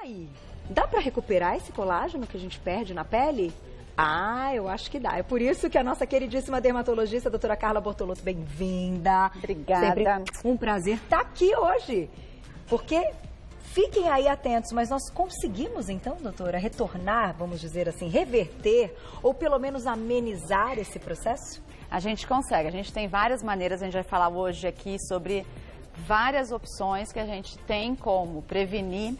aí, dá para recuperar esse colágeno que a gente perde na pele? Ah, eu acho que dá. É por isso que a nossa queridíssima dermatologista, a doutora Carla Bortolotto, bem-vinda. Obrigada. Sempre um prazer estar aqui hoje. Porque, fiquem aí atentos, mas nós conseguimos então, doutora, retornar, vamos dizer assim, reverter ou pelo menos amenizar esse processo? A gente consegue. A gente tem várias maneiras, a gente vai falar hoje aqui sobre várias opções que a gente tem como prevenir.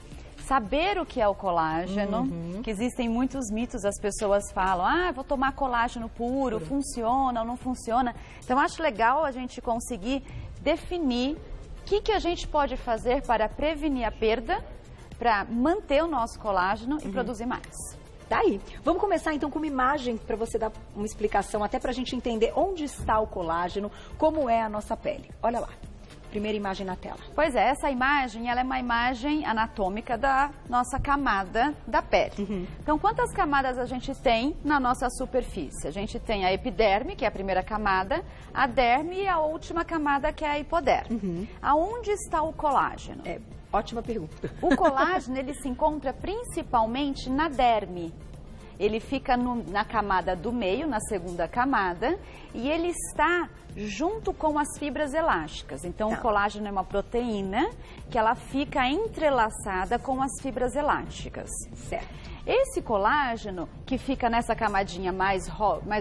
Saber o que é o colágeno, que existem muitos mitos, as pessoas falam, vou tomar colágeno puro, funciona ou não funciona. Então, acho legal a gente conseguir definir o que a gente pode fazer para prevenir a perda, para manter o nosso colágeno e produzir mais. Daí, vamos começar então com uma imagem para você dar uma explicação, até para a gente entender onde está o colágeno, como é a nossa pele. Olha lá. Primeira imagem na tela. Pois é, essa imagem ela é uma imagem anatômica da nossa camada da pele. Então, quantas camadas a gente tem na nossa superfície? A gente tem a epiderme, que é a primeira camada, a derme e a última camada, que é a hipoderme. Aonde está o colágeno? Ótima pergunta. O colágeno, ele se encontra principalmente na derme. Ele fica na camada do meio, na segunda camada, e ele está junto com as fibras elásticas. Então, o colágeno é uma proteína que ela fica entrelaçada com as fibras elásticas. Certo. Esse colágeno, que fica nessa camadinha mais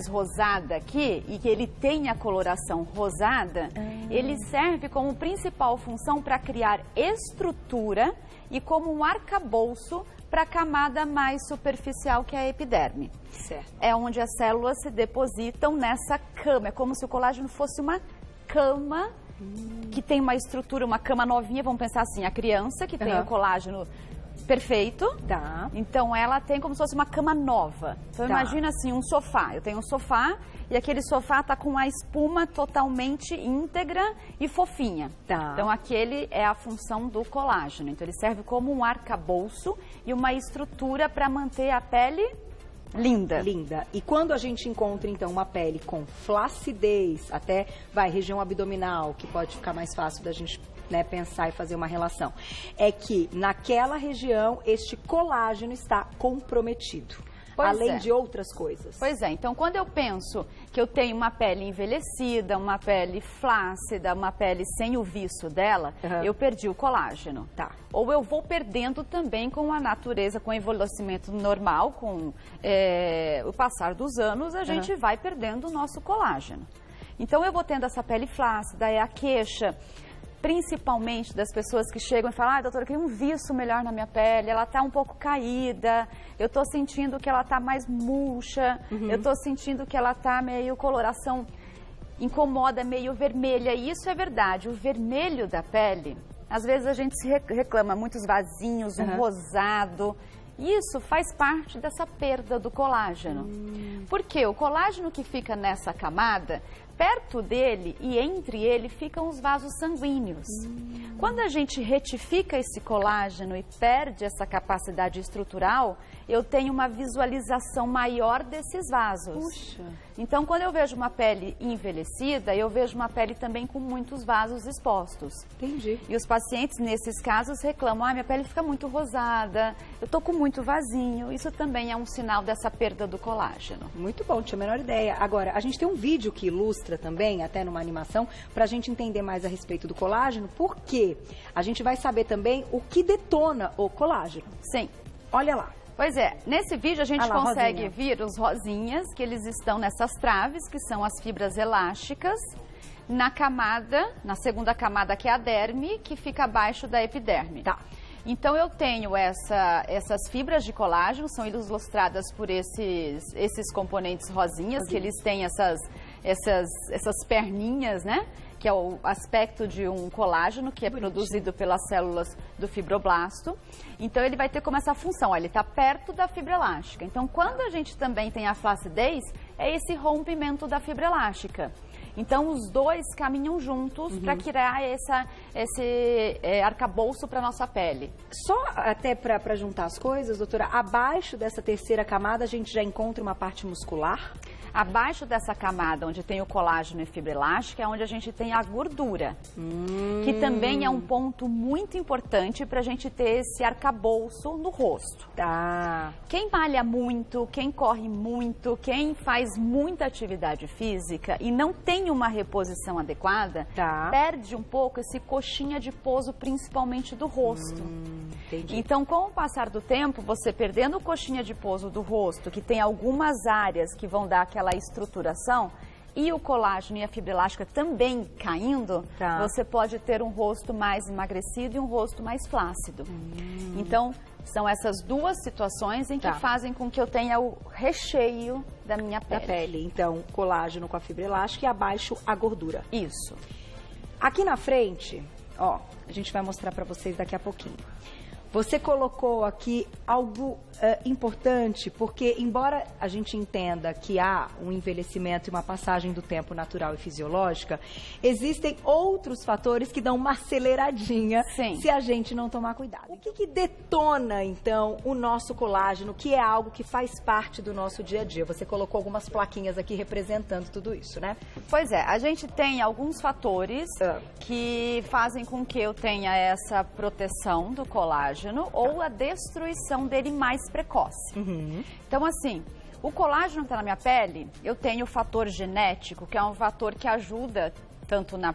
rosada aqui, e que ele tem a coloração rosada, ele serve como principal função para criar estrutura e como um arcabouço para a camada mais superficial, que é a epiderme. Certo. É onde as células se depositam nessa cama. É como se o colágeno fosse uma cama que tem uma estrutura, uma cama novinha. Vamos pensar assim, a criança que tem o colágeno perfeito. Tá. Então, ela tem como se fosse uma cama nova. Então, imagina assim, um sofá. Eu tenho um sofá e aquele sofá está com a espuma totalmente íntegra e fofinha. Tá. Então, aquele é a função do colágeno. Então, ele serve como um arcabouço e uma estrutura para manter a pele linda. Linda. E quando a gente encontra, então, uma pele com flacidez, até região abdominal, que pode ficar mais fácil da gente pensar e fazer uma relação, é que naquela região este colágeno está comprometido. Além de outras coisas. Pois é, então quando eu penso que eu tenho uma pele envelhecida, uma pele flácida, uma pele sem o viço dela, eu perdi o colágeno. Tá. Ou eu vou perdendo também com a natureza, com o envelhecimento normal, com o passar dos anos, a gente vai perdendo o nosso colágeno. Então eu vou tendo essa pele flácida, é a queixa, principalmente das pessoas que chegam e falam, doutora, eu queria um viço melhor na minha pele, ela está um pouco caída, eu estou sentindo que ela está mais murcha, eu estou sentindo que ela está meio coloração incomoda, meio vermelha, e isso é verdade, o vermelho da pele, às vezes a gente se reclama, muitos vasinhos, um rosado, isso faz parte dessa perda do colágeno. Porque o colágeno que fica nessa camada, perto dele e entre ele ficam os vasos sanguíneos. Quando a gente retifica esse colágeno e perde essa capacidade estrutural, eu tenho uma visualização maior desses vasos. Puxa. Então, quando eu vejo uma pele envelhecida, eu vejo uma pele também com muitos vasos expostos. Entendi. E os pacientes, nesses casos, reclamam, minha pele fica muito rosada, eu tô com muito vasinho. Isso também é um sinal dessa perda do colágeno. Muito bom, tinha a menor ideia. Agora, a gente tem um vídeo que ilustra também, até numa animação, para a gente entender mais a respeito do colágeno, porque a gente vai saber também o que detona o colágeno. Sim. Olha lá. Pois é, nesse vídeo a gente lá, consegue rosinha. ver os rosinhas, que eles estão nessas traves, que são as fibras elásticas, na camada, na segunda camada, que é a derme, que fica abaixo da epiderme. Tá. Então, eu tenho essas fibras de colágeno, são ilustradas por esses componentes rosinhas, que eles têm essas perninhas, né? Que é o aspecto de um colágeno que é produzido pelas células do fibroblasto. Então, ele vai ter como essa função, ele está perto da fibra elástica. Então, quando a gente também tem a flacidez, é esse rompimento da fibra elástica. Então, os dois caminham juntos para criar esse arcabouço para a nossa pele. Só até para juntar as coisas, doutora, abaixo dessa terceira camada a gente já encontra uma parte muscular? Abaixo dessa camada, onde tem o colágeno e fibra elástica, é onde a gente tem a gordura, que também é um ponto muito importante para a gente ter esse arcabouço no rosto. Tá. Quem malha muito, quem corre muito, quem faz muita atividade física e não tem uma reposição adequada, perde um pouco esse coxinha de pouso, principalmente do rosto. Entendi. Então, com o passar do tempo, você perdendo coxinha de pouso do rosto, que tem algumas áreas que vão dar aquela estruturação, e o colágeno e a fibra elástica também caindo, você pode ter um rosto mais emagrecido e um rosto mais flácido. Então, são essas duas situações em que fazem com que eu tenha o recheio da minha pele. Então, colágeno com a fibra elástica e abaixo a gordura. Isso. Aqui na frente, ó, a gente vai mostrar para vocês daqui a pouquinho. Você colocou aqui algo importante, porque embora a gente entenda que há um envelhecimento e uma passagem do tempo natural e fisiológica, existem outros fatores que dão uma aceleradinha se a gente não tomar cuidado. O que detona, então, o nosso colágeno, que é algo que faz parte do nosso dia a dia? Você colocou algumas plaquinhas aqui representando tudo isso, né? Pois é, a gente tem alguns fatores que fazem com que eu tenha essa proteção do colágeno, ou a destruição dele mais precoce. Então, assim, o colágeno que está na minha pele, eu tenho o fator genético, que é um fator que ajuda tanto na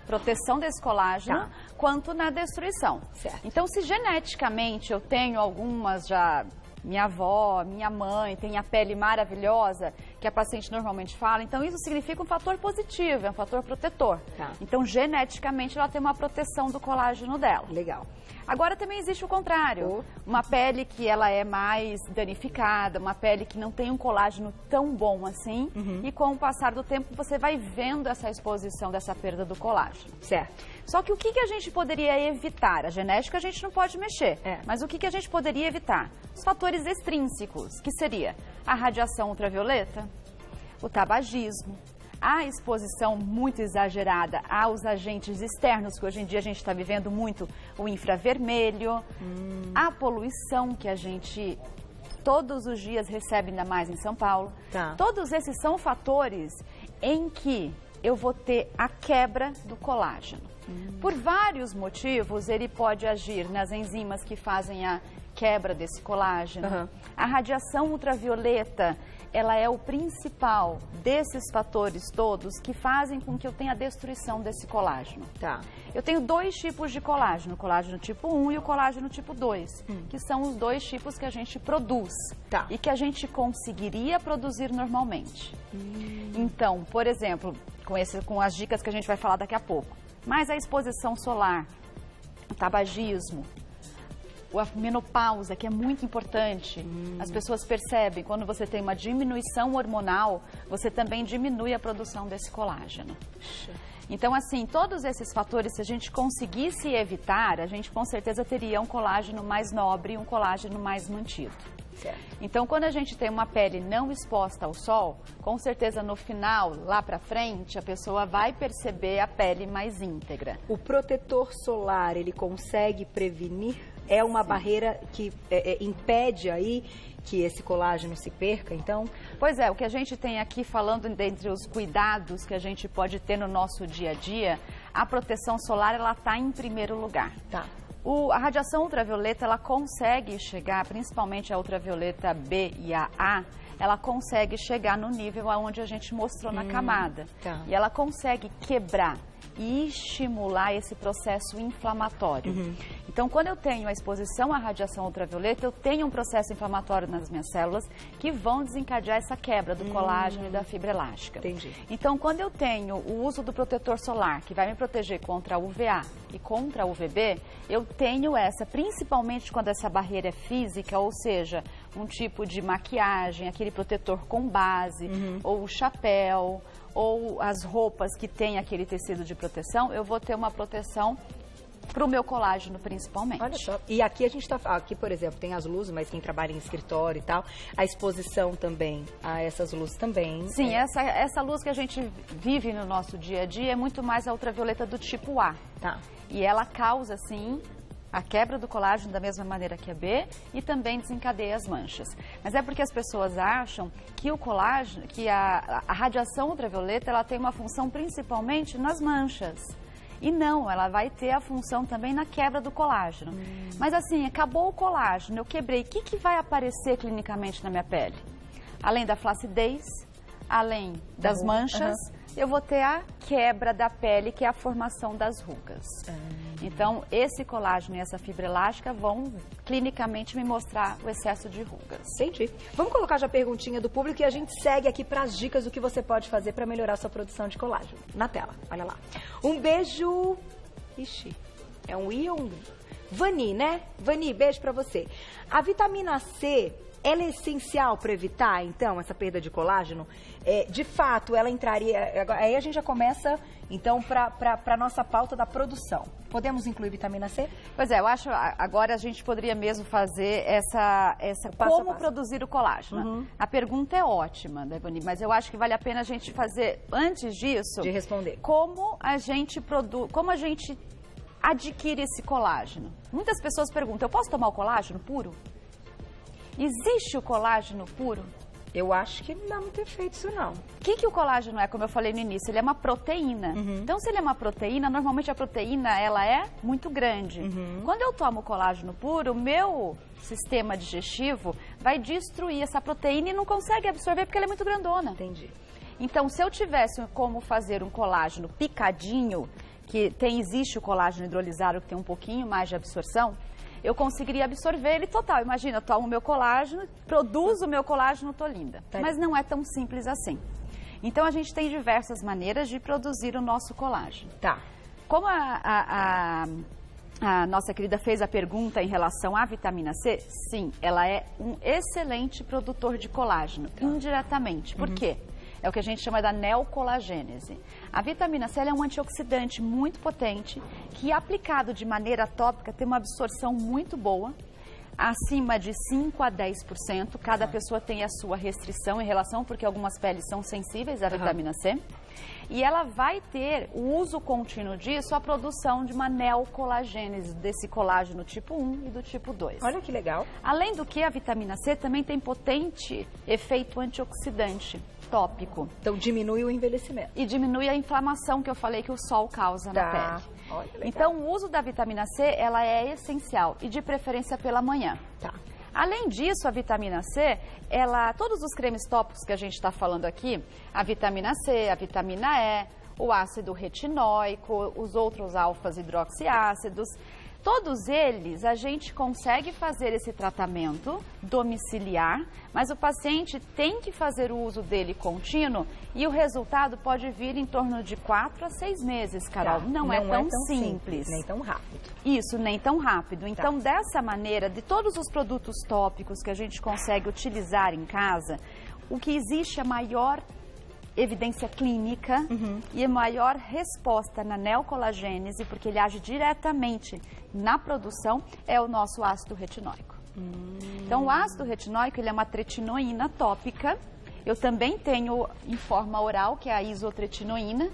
proteção desse colágeno, quanto na destruição. Certo. Então, se geneticamente eu tenho algumas já... Minha avó, minha mãe tem a pele maravilhosa, que a paciente normalmente fala. Então, isso significa um fator positivo, é um fator protetor. Então, geneticamente, ela tem uma proteção do colágeno dela. Legal. Agora, também existe o contrário. Uma pele que ela é mais danificada, uma pele que não tem um colágeno tão bom assim. E com o passar do tempo, você vai vendo essa exposição dessa perda do colágeno. Certo. Só que o que a gente poderia evitar? A genética a gente não pode mexer, mas o que a gente poderia evitar? Os fatores extrínsecos, que seria a radiação ultravioleta, o tabagismo, a exposição muito exagerada aos agentes externos, que hoje em dia a gente está vivendo muito, o infravermelho, a poluição que a gente todos os dias recebe, ainda mais em São Paulo. Todos esses são fatores em que eu vou ter a quebra do colágeno. Por vários motivos, ele pode agir nas enzimas que fazem a quebra desse colágeno. A radiação ultravioleta, ela é o principal desses fatores todos que fazem com que eu tenha a destruição desse colágeno. Eu tenho dois tipos de colágeno, o colágeno tipo 1 e o colágeno tipo 2, que são os dois tipos que a gente produz e que a gente conseguiria produzir normalmente. Então, por exemplo, com as dicas que a gente vai falar daqui a pouco, mas a exposição solar, o tabagismo, a menopausa, que é muito importante. As pessoas percebem, quando você tem uma diminuição hormonal, você também diminui a produção desse colágeno. Então, assim, todos esses fatores, se a gente conseguisse evitar, a gente com certeza teria um colágeno mais nobre e um colágeno mais mantido. Então, quando a gente tem uma pele não exposta ao sol, com certeza no final, lá pra frente, a pessoa vai perceber a pele mais íntegra. O protetor solar, ele consegue prevenir? É uma barreira que impede aí que esse colágeno se perca, então? Pois é, o que a gente tem aqui falando dentre os cuidados que a gente pode ter no nosso dia a dia, a proteção solar, ela está em primeiro lugar. A radiação ultravioleta, ela consegue chegar, principalmente a ultravioleta B e a A, ela consegue chegar no nível onde a gente mostrou na camada. E ela consegue quebrar e estimular esse processo inflamatório. Então, quando eu tenho a exposição à radiação ultravioleta, eu tenho um processo inflamatório nas minhas células que vão desencadear essa quebra do colágeno e da fibra elástica. Então, quando eu tenho o uso do protetor solar, que vai me proteger contra a UVA e contra a UVB, eu tenho essa, principalmente quando essa barreira é física, ou seja, um tipo de maquiagem, aquele protetor com base, ou o chapéu, ou as roupas que tem aquele tecido de proteção, eu vou ter uma proteção para o meu colágeno, principalmente. Olha só. E aqui a gente está... Aqui, por exemplo, tem as luzes, mas quem trabalha em escritório e tal, a exposição também a essas luzes também. Sim, essa luz que a gente vive no nosso dia a dia é muito mais a ultravioleta do tipo A. E ela causa, sim, a quebra do colágeno da mesma maneira que a B e também desencadeia as manchas. Mas é porque as pessoas acham que o colágeno, que a radiação ultravioleta, ela tem uma função principalmente nas manchas. E não, ela vai ter a função também na quebra do colágeno. Mas assim, acabou o colágeno, eu quebrei, o que vai aparecer clinicamente na minha pele? Além da flacidez, além das manchas, eu vou ter a quebra da pele, que é a formação das rugas. Então, esse colágeno e essa fibra elástica vão clinicamente me mostrar o excesso de rugas. Entendi. Vamos colocar já a perguntinha do público e a gente segue aqui para as dicas do que você pode fazer para melhorar a sua produção de colágeno. Na tela, olha lá. Um beijo... Ixi, é um I ou um... Vani, né? Vani, beijo para você. A vitamina C... ela é essencial para evitar, então, essa perda de colágeno? De fato, ela entraria... Aí a gente já começa, então, para a nossa pauta da produção. Podemos incluir vitamina C? Pois é, eu acho agora a gente poderia mesmo fazer essa como produzir o colágeno. A pergunta é ótima, Devani, mas eu acho que vale a pena a gente fazer, antes disso... De responder. Como a gente adquire esse colágeno. Muitas pessoas perguntam, eu posso tomar o colágeno puro? Existe o colágeno puro? Eu acho que não muito efeito isso não. O que o colágeno é, como eu falei no início? Ele é uma proteína. Então, se ele é uma proteína, normalmente a proteína ela é muito grande. Quando eu tomo colágeno puro, o meu sistema digestivo vai destruir essa proteína e não consegue absorver porque ela é muito grandona. Entendi. Então, se eu tivesse como fazer um colágeno picadinho, que existe o colágeno hidrolisado que tem um pouquinho mais de absorção, eu conseguiria absorver ele total. Imagina, eu tomo o meu colágeno, produzo o meu colágeno, tô linda. Mas não é tão simples assim. Então, a gente tem diversas maneiras de produzir o nosso colágeno. Tá. Como a nossa querida fez a pergunta em relação à vitamina C, sim, ela é um excelente produtor de colágeno, indiretamente. Por quê? É o que a gente chama da neocolagênese. A vitamina C é um antioxidante muito potente que, aplicado de maneira tópica, tem uma absorção muito boa, acima de 5 a 10%. Cada pessoa tem a sua restrição em relação, porque algumas peles são sensíveis à vitamina C. E ela vai ter o uso contínuo disso, a produção de uma neocolagênese, desse colágeno tipo 1 e do tipo 2. Olha que legal. Além do que, a vitamina C também tem potente efeito antioxidante tópico. Então, diminui o envelhecimento. E diminui a inflamação que eu falei que o sol causa na pele. Olha, legal. Então, o uso da vitamina C, ela é essencial e de preferência pela manhã. Tá. Além disso, a vitamina C, todos os cremes tópicos que a gente está falando aqui, a vitamina C, a vitamina E, o ácido retinóico, os outros alfas hidroxiácidos, todos eles a gente consegue fazer esse tratamento domiciliar, mas o paciente tem que fazer o uso dele contínuo e o resultado pode vir em torno de 4 a 6 meses, Carol. Tá. Não é tão simples. Nem tão rápido. Isso, nem tão rápido. Então, dessa maneira, de todos os produtos tópicos que a gente consegue utilizar em casa, o que existe é maior evidência clínica e a maior resposta na neocolagênese, porque ele age diretamente na produção, é o nosso ácido retinóico. Então, o ácido retinóico, ele é uma tretinoína tópica. Eu também tenho em forma oral, que é a isotretinoína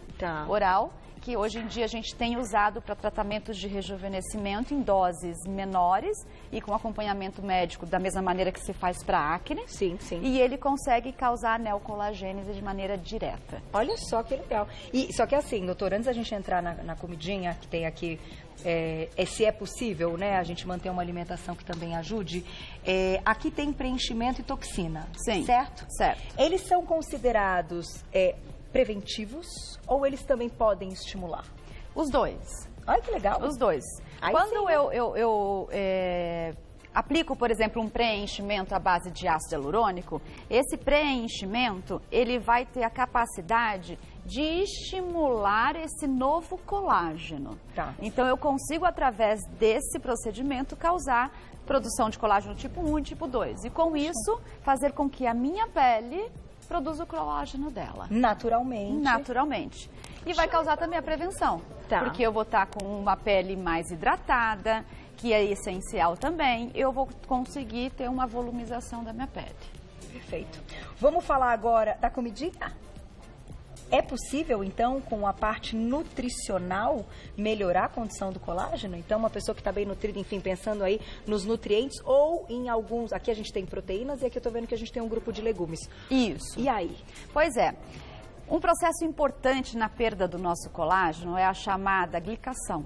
oral, que hoje em dia a gente tem usado para tratamentos de rejuvenescimento em doses menores e com acompanhamento médico da mesma maneira que se faz para acne. Sim, sim. E ele consegue causar neocolagênese de maneira direta. Olha só que legal. E só que assim, doutor, antes da gente entrar na comidinha que tem aqui, se é possível, né, a gente manter uma alimentação que também ajude, aqui tem preenchimento e toxina. Sim. Certo? Certo. Eles são considerados preventivos ou eles também podem estimular? Os dois. Olha que legal. Os dois. Aí Quando sim, né? eu aplico, por exemplo, um preenchimento à base de ácido hialurônico, esse preenchimento, ele vai ter a capacidade de estimular esse novo colágeno. Tá. Então, eu consigo, através desse procedimento, causar produção de colágeno tipo 1 e tipo 2. E com isso, fazer com que a minha pele produza o colágeno dela. Naturalmente. Naturalmente. E vai causar também a prevenção. Tá. Porque eu vou estar com uma pele mais hidratada, que é essencial também. Eu vou conseguir ter uma volumização da minha pele. Perfeito. Vamos falar agora da comidinha? É possível, então, com a parte nutricional, melhorar a condição do colágeno? Então, uma pessoa que está bem nutrida, enfim, pensando aí nos nutrientes ou em alguns... Aqui a gente tem proteínas e aqui eu estou vendo que a gente tem um grupo de legumes. Isso. E aí? Pois é. Um processo importante na perda do nosso colágeno é a chamada glicação,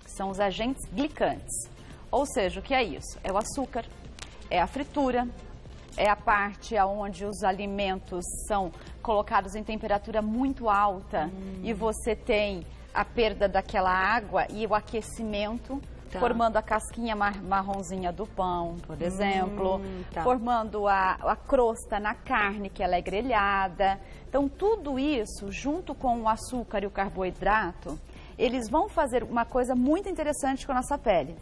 que são os agentes glicantes. Ou seja, o que é isso? É o açúcar, é a fritura, é a parte onde os alimentos são colocados em temperatura muito alta e você tem a perda daquela água e o aquecimento, formando a casquinha marronzinha do pão, por exemplo, formando a crosta na carne, que ela é grelhada. Então, tudo isso, junto com o açúcar e o carboidrato, eles vão fazer uma coisa muito interessante com a nossa pele.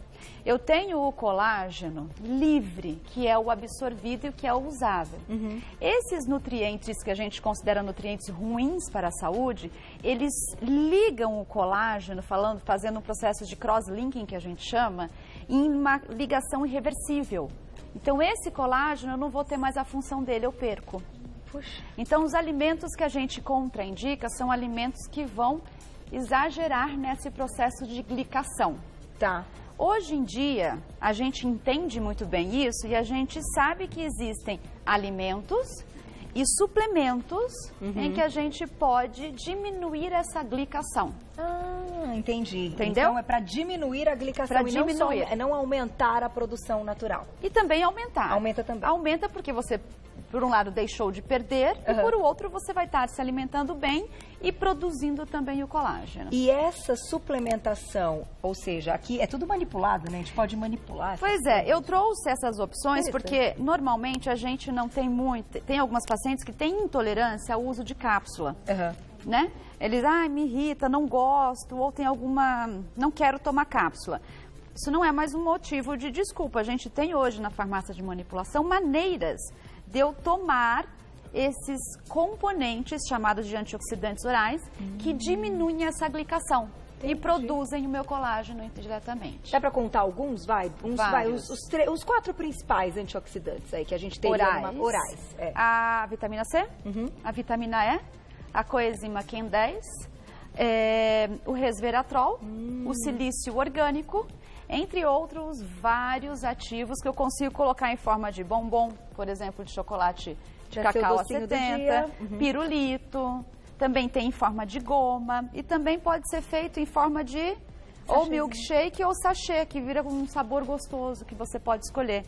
Eu tenho o colágeno livre, que é o absorvido e o que é o usável. Esses nutrientes que a gente considera nutrientes ruins para a saúde, eles ligam o colágeno, fazendo um processo de cross-linking, que a gente chama, em uma ligação irreversível. Então, esse colágeno, eu não vou ter mais a função dele, eu perco. Puxa. Então, os alimentos que a gente contraindica são alimentos que vão exagerar nesse processo de glicação. Tá. Hoje em dia, a gente entende muito bem isso e a gente sabe que existem alimentos e suplementos em que a gente pode diminuir essa glicação. Ah, entendi. Entendeu? Então é para diminuir a glicação e não aumentar a produção natural. E também aumentar. Aumenta também. Aumenta porque você, por um lado, deixou de perder e por outro você vai estar se alimentando bem e produzindo também o colágeno. E essa suplementação, ou seja, aqui é tudo manipulado, né? A gente pode manipular. Pois é, eu trouxe essas opções porque normalmente a gente não tem muito... Tem algumas pacientes que têm intolerância ao uso de cápsula, né? Eles, me irrita, não gosto, ou tem alguma... não quero tomar cápsula. Isso não é mais um motivo de desculpa. A gente tem hoje na farmácia de manipulação maneiras de eu tomar esses componentes chamados de antioxidantes orais que diminuem essa glicação e produzem o meu colágeno diretamente. Dá para contar alguns? Os 4 principais antioxidantes aí que a gente tem. Orais. A vitamina C, a vitamina E, a coenzima Q10, o resveratrol, o silício orgânico, entre outros vários ativos que eu consigo colocar em forma de bombom, por exemplo, de chocolate de cacau a 70, pirulito, também tem em forma de goma e também pode ser feito em forma de ou milkshake ou sachê, que vira com um sabor gostoso que você pode escolher.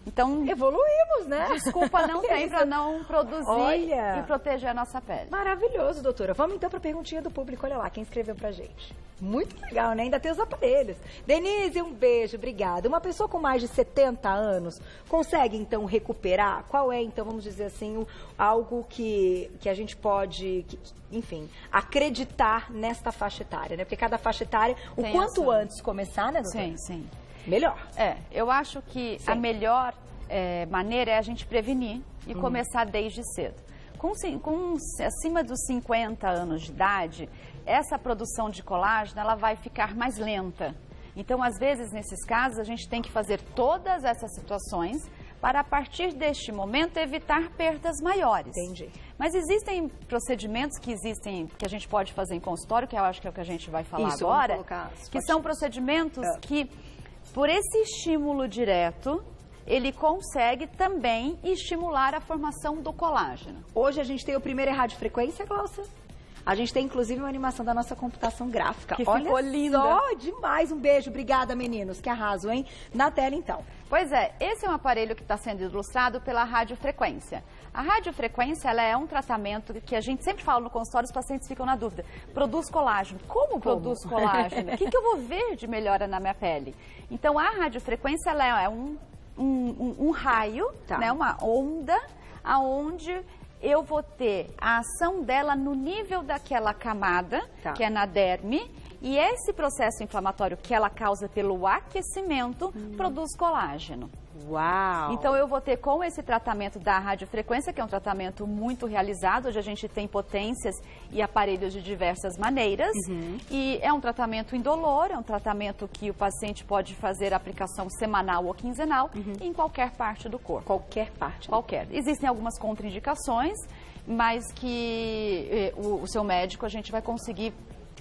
Então, evoluímos, né? Desculpa não tem para não produzir e proteger a nossa pele. Maravilhoso, doutora. Vamos então para a perguntinha do público. Olha lá, quem escreveu pra gente. Muito legal, né? Ainda tem os aparelhos. Denise, um beijo, obrigada. Uma pessoa com mais de 70 anos consegue então recuperar? Qual é então, vamos dizer assim, algo que a gente pode, enfim, acreditar nesta faixa etária, né? Porque cada faixa etária, o quanto antes começar, né, doutora? Sim. Melhor. Eu acho que a melhor maneira é a gente prevenir e começar desde cedo. Acima dos 50 anos de idade, essa produção de colágeno ela vai ficar mais lenta. Então, às vezes, nesses casos, a gente tem que fazer todas essas situações para, a partir deste momento, evitar perdas maiores. Entendi. Mas existem procedimentos que a gente pode fazer em consultório, que eu acho que é o que a gente vai falar agora, que são procedimentos que, por esse estímulo direto, ele consegue também estimular a formação do colágeno. Hoje a gente tem o primeiro radiofrequência, Glaucia. A gente tem, inclusive, uma animação da nossa computação gráfica. Que ficou linda. Só demais. Um beijo. Obrigada, meninos. Que arraso, hein? Na tela, então. Pois é. Esse é um aparelho que está sendo ilustrado pela radiofrequência. A radiofrequência, ela é um tratamento que a gente sempre fala no consultório, os pacientes ficam na dúvida. Produz colágeno. Como produz colágeno? O que eu vou ver de melhora na minha pele? Então, a radiofrequência, ela é um raio, né, uma onda, aonde eu vou ter a ação dela no nível daquela camada, que é na derme, e esse processo inflamatório que ela causa pelo aquecimento produz colágeno. Uau! Então eu vou ter com esse tratamento da radiofrequência, que é um tratamento muito realizado, hoje a gente tem potências e aparelhos de diversas maneiras, e é um tratamento indolor, é um tratamento que o paciente pode fazer aplicação semanal ou quinzenal em qualquer parte do corpo. Qualquer parte? Qualquer. Existem algumas contraindicações, mas que o seu médico, a gente vai conseguir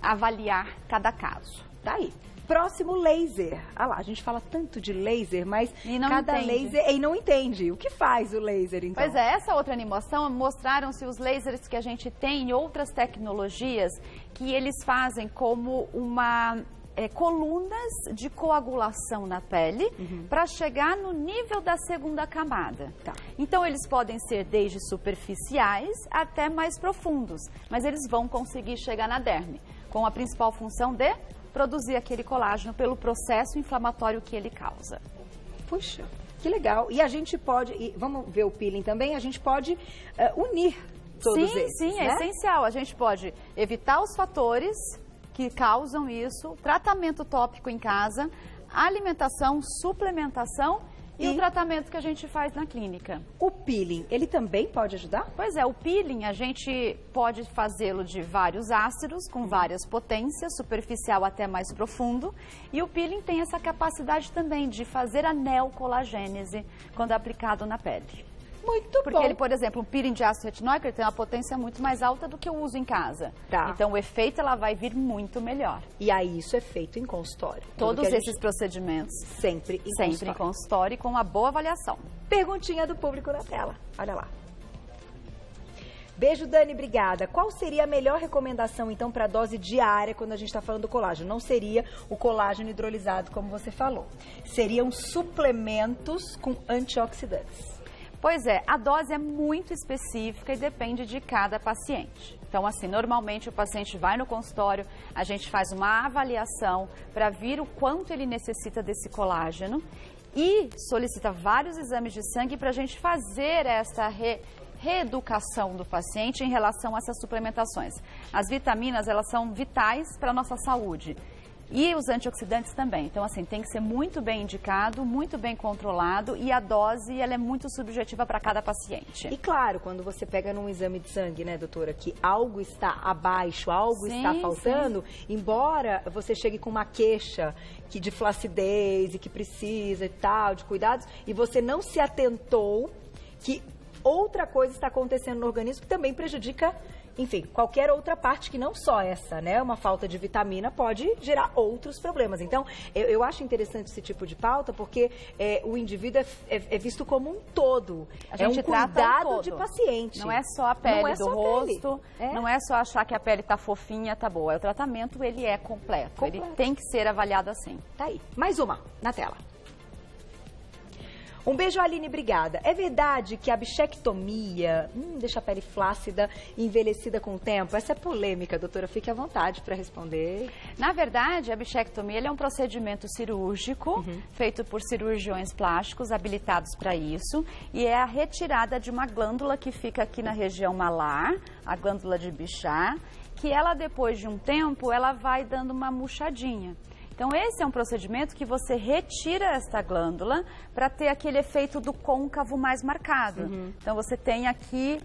avaliar cada caso. Tá aí. Próximo, laser. Ah lá, a gente fala tanto de laser, mas cada laser... E não entende. O que faz o laser, então? Pois é, essa outra animação mostraram-se os lasers que a gente tem em outras tecnologias que eles fazem como colunas de coagulação na pele para chegar no nível da segunda camada. Tá. Então, eles podem ser desde superficiais até mais profundos, mas eles vão conseguir chegar na derme, com a principal função de produzir aquele colágeno pelo processo inflamatório que ele causa. Puxa, que legal. E a gente pode, vamos ver o peeling também, a gente pode unir todos esses, Sim, né? É essencial. A gente pode evitar os fatores que causam isso, tratamento tópico em casa, alimentação, suplementação e o tratamento que a gente faz na clínica. O peeling, ele também pode ajudar? Pois é, o peeling a gente pode fazê-lo de vários ácidos, com várias potências, superficial até mais profundo. E o peeling tem essa capacidade também de fazer a neocolagênese quando aplicado na pele. Muito bom. Porque ele, por exemplo, um peeling de ácido retinóico, ele tem uma potência muito mais alta do que eu uso em casa. Tá. Então, o efeito ela vai vir muito melhor. E aí, isso é feito em consultório? Todos esses procedimentos sempre em consultório e com uma boa avaliação. Perguntinha do público na tela. Olha lá. Beijo, Dani, obrigada. Qual seria a melhor recomendação, então, para a dose diária quando a gente está falando do colágeno? Não seria o colágeno hidrolisado, como você falou. Seriam suplementos com antioxidantes. Pois é, a dose é muito específica e depende de cada paciente. Então, assim, normalmente o paciente vai no consultório, a gente faz uma avaliação para ver o quanto ele necessita desse colágeno e solicita vários exames de sangue para a gente fazer essa reeducação do paciente em relação a essas suplementações. As vitaminas, elas são vitais para a nossa saúde. E os antioxidantes também. Então, assim, tem que ser muito bem indicado, muito bem controlado e a dose, ela é muito subjetiva para cada paciente. E claro, quando você pega num exame de sangue, né, doutora, que algo está abaixo, algo está faltando, embora você chegue com uma queixa de flacidez e que precisa e tal, de cuidados, e você não se atentou que outra coisa está acontecendo no organismo que também prejudica, enfim, qualquer outra parte que não só essa, né? Uma falta de vitamina pode gerar outros problemas. Então, eu acho interessante esse tipo de pauta porque o indivíduo é visto como um todo. A gente cuidado de paciente. Não é só a pele do rosto, não é só achar que a pele está fofinha, tá boa. O tratamento, ele é completo. Ele tem que ser avaliado assim. Tá aí. Mais uma, na tela. Um beijo, Aline, obrigada. É verdade que a bichectomia deixa a pele flácida e envelhecida com o tempo? Essa é polêmica, doutora. Fique à vontade para responder. Na verdade, a bichectomia é um procedimento cirúrgico feito por cirurgiões plásticos habilitados para isso e é a retirada de uma glândula que fica aqui na região malar, a glândula de Bichat, que ela, depois de um tempo, ela vai dando uma murchadinha. Então, esse é um procedimento que você retira esta glândula para ter aquele efeito do côncavo mais marcado. Então, você tem aqui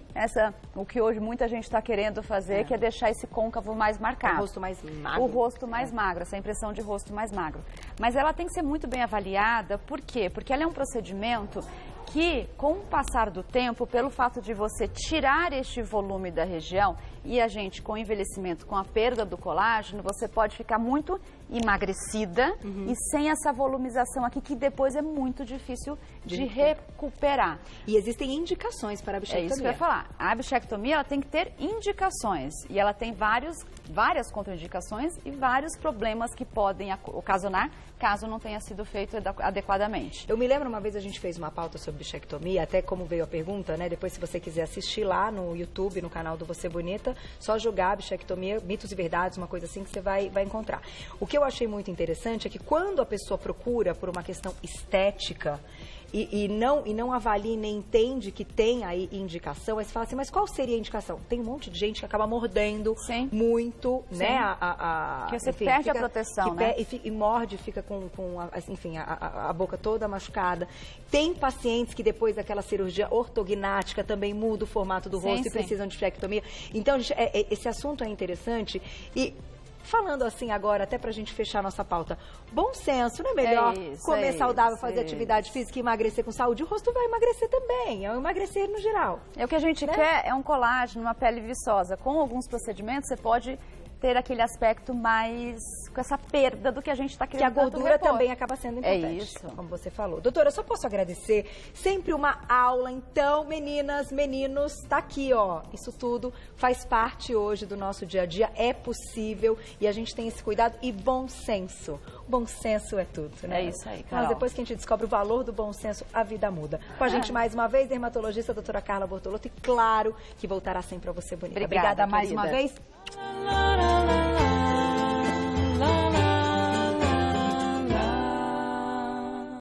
o que hoje muita gente está querendo fazer, que é deixar esse côncavo mais marcado. O rosto mais magro. O rosto mais magro, essa impressão de rosto mais magro. Mas ela tem que ser muito bem avaliada, por quê? Porque ela é um procedimento que, com o passar do tempo, pelo fato de você tirar este volume da região e a gente, com o envelhecimento, com a perda do colágeno, você pode ficar muito emagrecida e sem essa volumização aqui, que depois é muito difícil de recuperar. E existem indicações para a bichectomia. É isso que eu ia falar. A bichectomia, ela tem que ter indicações e ela tem várias contraindicações e vários problemas que podem ocasionar caso não tenha sido feito adequadamente. Eu me lembro uma vez a gente fez uma pauta sobre bichectomia, até como veio a pergunta, né? Depois, se você quiser assistir lá no YouTube, no canal do Você Bonita, só jogar bichectomia, mitos e verdades, uma coisa assim que você vai encontrar. O que eu achei muito interessante é que quando a pessoa procura por uma questão estética e não avalia nem entende que tem aí indicação, aí você fala assim, mas qual seria a indicação? Tem um monte de gente que acaba mordendo muito, né? Que você perde a proteção, né? E morde, fica com a boca toda machucada. Tem pacientes que depois daquela cirurgia ortognática também muda o formato do rosto e precisam de bichectomia. Então, gente, esse assunto é interessante e Falando assim agora, até pra gente fechar nossa pauta, bom senso, não é melhor comer saudável, fazer atividade física e emagrecer com saúde? O rosto vai emagrecer também, é um emagrecer no geral. O que a gente quer é um colágeno, uma pele viçosa. Com alguns procedimentos, você pode ter aquele aspecto mais com essa perda do que a gente está querendo. Que a gordura também acaba sendo importante. É isso. Como você falou. Doutora, eu só posso agradecer. Sempre uma aula. Então, meninas, meninos, tá aqui, ó. Isso tudo faz parte hoje do nosso dia a dia. É possível e a gente tem esse cuidado e bom senso. Bom senso é tudo, né? É isso aí, Carol. Mas depois que a gente descobre o valor do bom senso, a vida muda. Com a gente mais uma vez, dermatologista, doutora Carla Bortolotto. E claro que voltará sempre pra você bonita. Obrigada mais querida. uma vez.